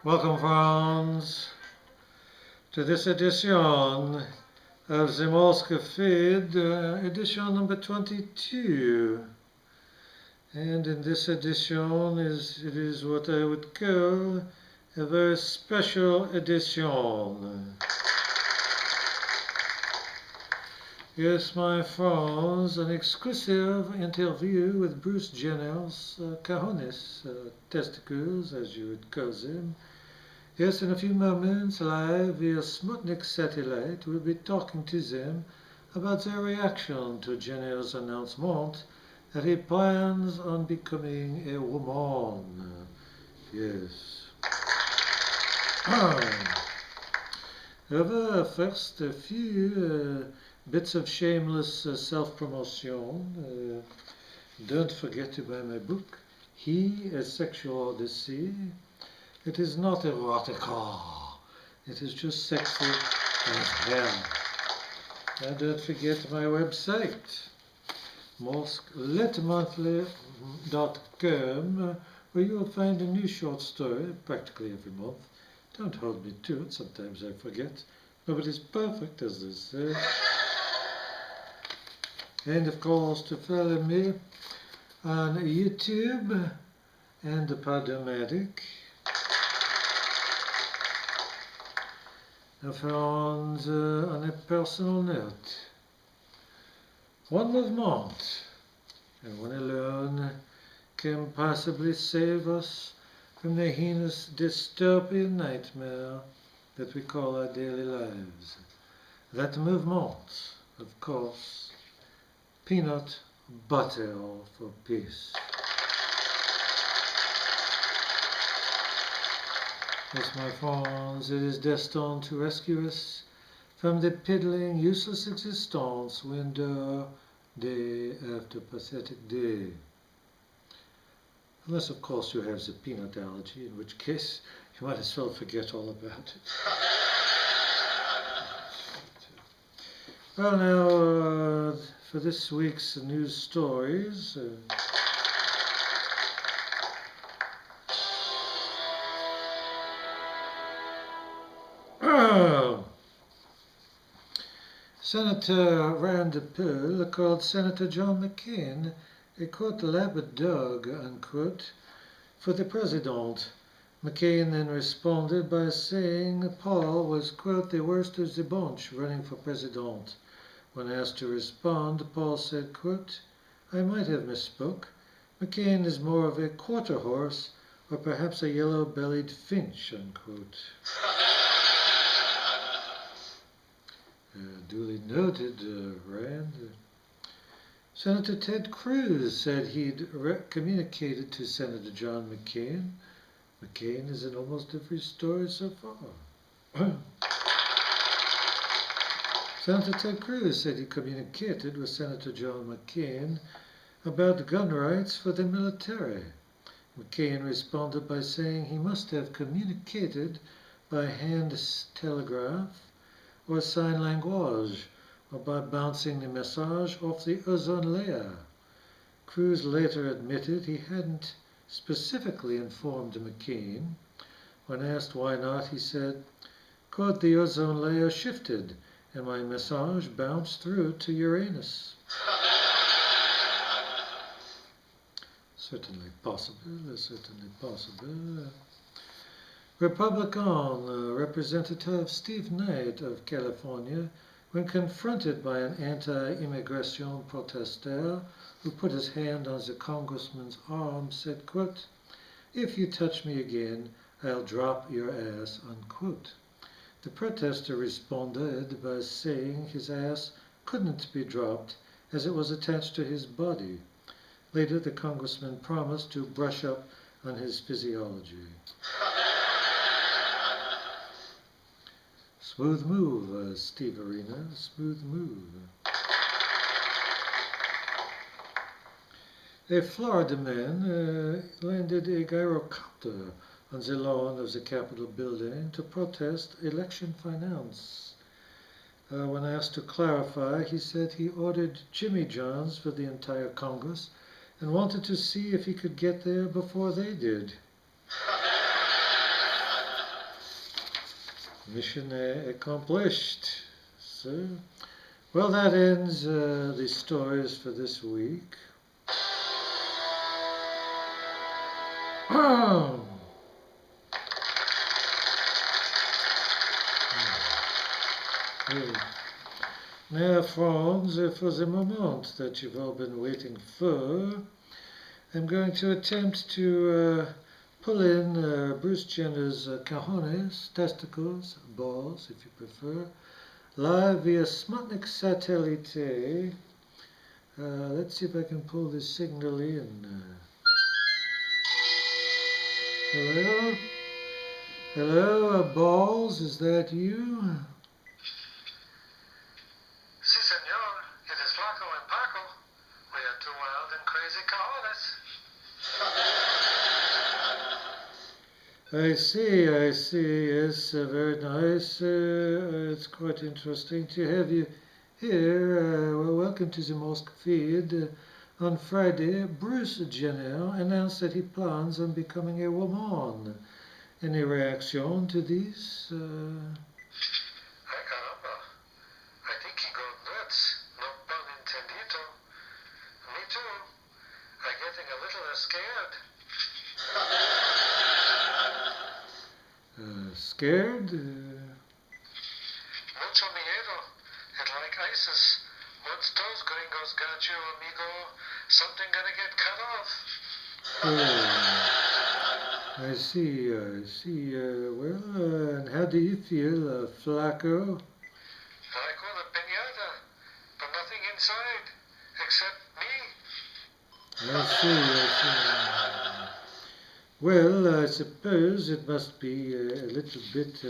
Welcome, friends, to this edition of the Morsk feed, edition number 22. And in this edition, it is what I would call a very special edition. Yes, my friends, an exclusive interview with Bruce Jenner's Cajones, testicles, as you would call them. Yes, in a few moments, live via Smutnik satellite, we'll be talking to them about their reaction to Jenner's announcement that he plans on becoming a woman. Yes. However, first, a few bits of shameless self-promotion. Don't forget to buy my book, He, A Sexual Odyssey. It is not erotica. It is just sexy as hell. And don't forget my website, morskletmonthly.com, where you will find a new short story practically every month. Don't hold me to it, sometimes I forget. Nobody's perfect, as they say. And of course, to follow me on YouTube and the Podomatic. Friends, on a personal note, one movement, and one alone, can possibly save us from the heinous dystopian nightmare that we call our daily lives. That movement, of course, peanut butter for peace. Yes, my friends, it is destined to rescue us from the piddling, useless existence we endure day after pathetic day. Unless, of course, you have the peanut allergy, in which case you might as well forget all about it. Well, now, for this week's news stories, Senator Rand Paul called Senator John McCain a, quote, lapdog, unquote, for the president. McCain then responded by saying Paul was, quote, the worst of the bunch running for president. When asked to respond, Paul said, quote, I might have misspoke. McCain is more of a quarter horse or perhaps a yellow-bellied finch, unquote. Duly noted, Rand. Senator Ted Cruz said he'd communicated to Senator John McCain. McCain is in almost every story so far. Senator Ted Cruz said he communicated with Senator John McCain about gun rights for the military. McCain responded by saying he must have communicated by hand telegraph or sign language, or by bouncing the message off the ozone layer. Cruz later admitted he hadn't specifically informed McCain. When asked why not, he said, quote, the ozone layer shifted and my message bounced through to Uranus. Certainly possible, certainly possible. Republican Representative Steve Knight of California, when confronted by an anti-immigration protester who put his hand on the congressman's arm, said, quote, if you touch me again, I'll drop your ass, unquote. The protester responded by saying his ass couldn't be dropped as it was attached to his body. Later, the congressman promised to brush up on his physiology. Smooth move, Steve Arena, smooth move. A Florida man landed a gyrocopter on the lawn of the Capitol building to protest election finance. When asked to clarify, he said he ordered Jimmy John's for the entire Congress and wanted to see if he could get there before they did. Mission accomplished. So, well, that ends the stories for this week. Now, friends, for the moment that you've all been waiting for, I'm going to attempt to pull in Bruce Jenner's Cajones, testicles, balls, if you prefer, live via Smutnik satellite. Let's see if I can pull this signal in. Hello? Hello, balls, is that you? Si, senor. It is Flaco and Paco. We are two wild and crazy Cajones. I see, yes, very nice. It's quite interesting to have you here. Well, welcome to the Morsk feed. On Friday, Bruce Jenner announced that he plans on becoming a woman. Any reaction to this? Ay, caramba. I think he got nuts. No pun intendito. Me too. I'm getting a little scared. Scared? Mucho miedo. And like ISIS. Once those gringos got you, amigo, something gonna get cut off. I see. Well, and how do you feel, Flaco? Like on a piñata, but nothing inside, except me. I see. Well, I suppose it must be a little bit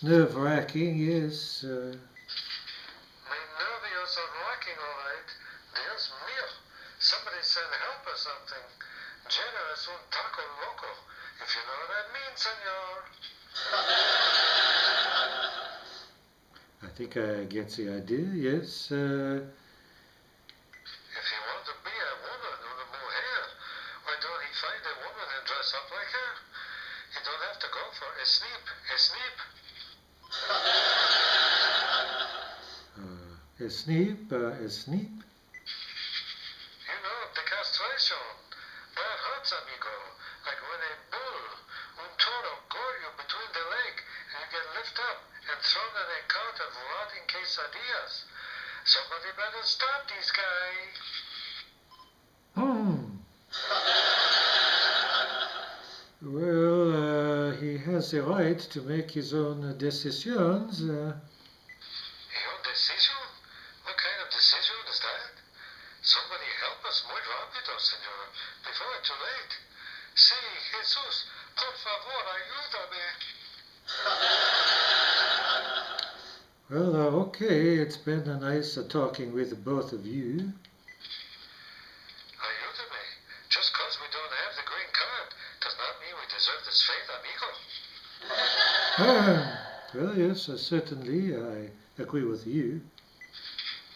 nerve-wracking, yes. My nervios are rocking, all right. Dios mío. Somebody send help or something. Jenner es un taco loco, if you know what I mean, senor. I think I get the idea, yes. If you want to be a woman or a mujer, why don't he find a woman and dress up like her? You don't have to go for a sneap. A sneap? You know, the castration. That hurts, amigo. Like when a bull, un toro, gore you between the leg, and you get lifted up and thrown in a cart of rotting quesadillas. Somebody better stop these guys. Well, he has the right to make his own decisions. Your decision? What kind of decision is that? Somebody help us muy rápido, senor, before it's too late. Sí, Jesús, por favor, ayúdame. Well, okay, it's been nice talking with both of you. Ayúdame. Just because we don't have the green card does not mean we deserve this fate, amigo. Well, yes, certainly, I agree with you.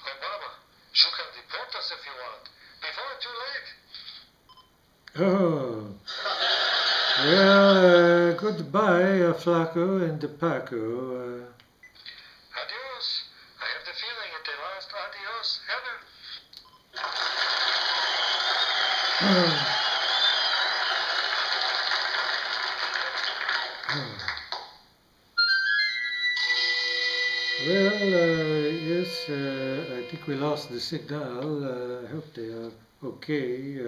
Obama, you can deport us if you want, before it's too late. Well, goodbye, Flaco and Paco. Adios. I have the feeling it's the last adios ever. Well, yes, I think we lost the signal. I hope they are okay.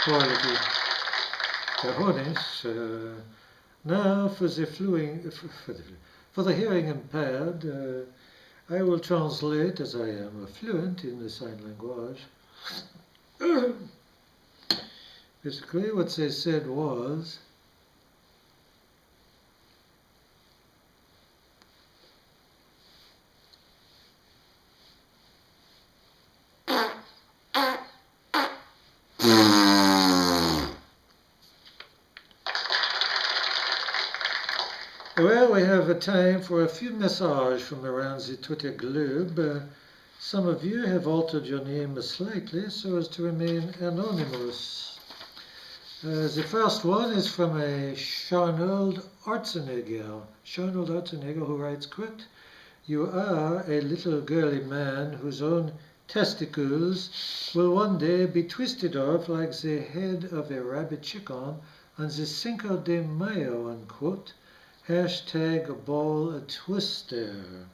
Poor little Cajones. Now for the hearing impaired, I will translate as I am fluent in the sign language. Basically, what they said was, well, we have a time for a few messages from around the Twitter globe. Some of you have altered your name slightly so as to remain anonymous. The first one is from a Charnold Arzenegger. Charnold Arzenegger, who writes, quote, "You are a little girly man whose own testicles will one day be twisted off like the head of a rabbit chicken on the Cinco de Mayo," unquote. Hashtag ball twister.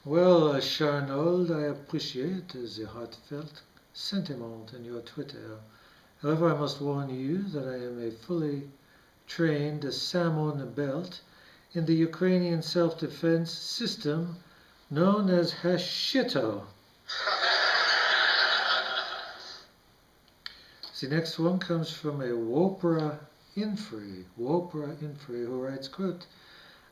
Well, Charnold, I appreciate the heartfelt sentiment in your Twitter. However, I must warn you that I am a fully trained salmon belt in the Ukrainian self-defense system known as Hashito. The next one comes from a Wopra Infree, who writes, quote,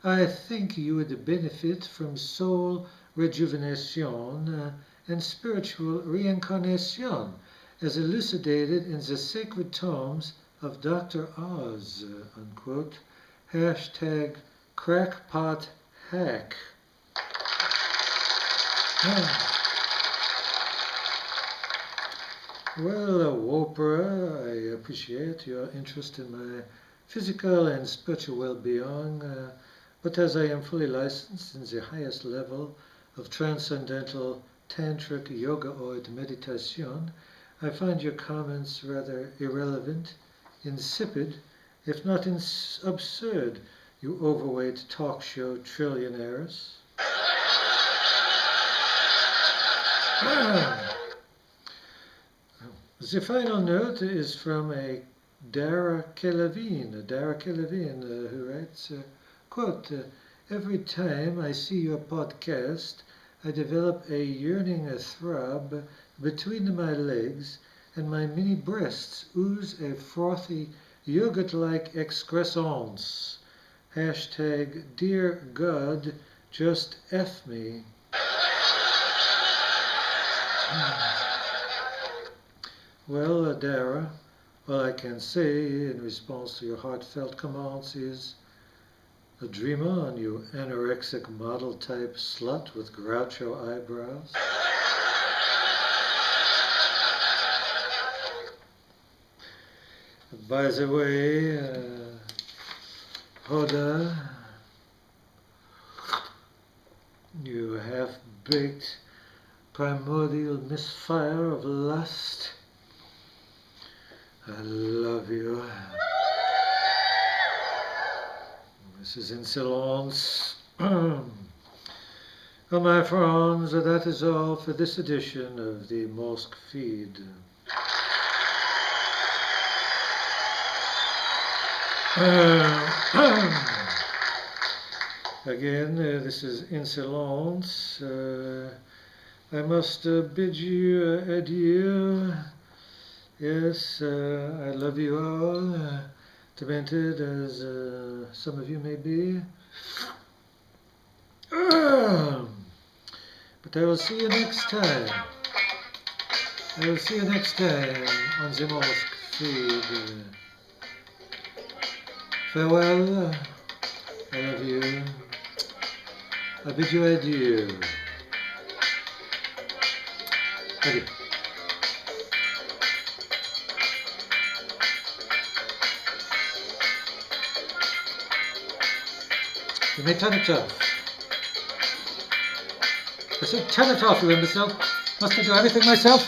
"I think you would benefit from soul rejuvenation and spiritual reincarnation as elucidated in the sacred tomes of Dr. Oz," unquote. Hashtag crackpot hack. Well, Wopra, I appreciate your interest in my physical and spiritual well-being, but as I am fully licensed in the highest level of transcendental tantric yoga-oid meditation, I find your comments rather irrelevant, insipid, if not absurd, you overweight talk show trillionaires. The final note is from a Dara Kelavine, who writes, quote, "Every time I see your podcast, I develop a yearning throb between my legs, and my mini breasts ooze a frothy, yogurt-like excrescence. Hashtag dear God, just F me." Well, Dara, all I can say in response to your heartfelt comments is, a dreamer on, you anorexic model-type slut with Groucho eyebrows. By the way, Hoda, you half-baked primordial misfire of lust, I love you. This is Insolence. Well, my friends, that is all for this edition of the Morsk Feed. Again, this is Insolence. I must bid you adieu. Yes, I love you all, demented as some of you may be. But I will see you next time. I will see you next time on the Morsk Feed. Farewell. I love you. I bid you adieu. Adieu. You may turn it off. I said turn it off, you imbecile. Must I do everything myself?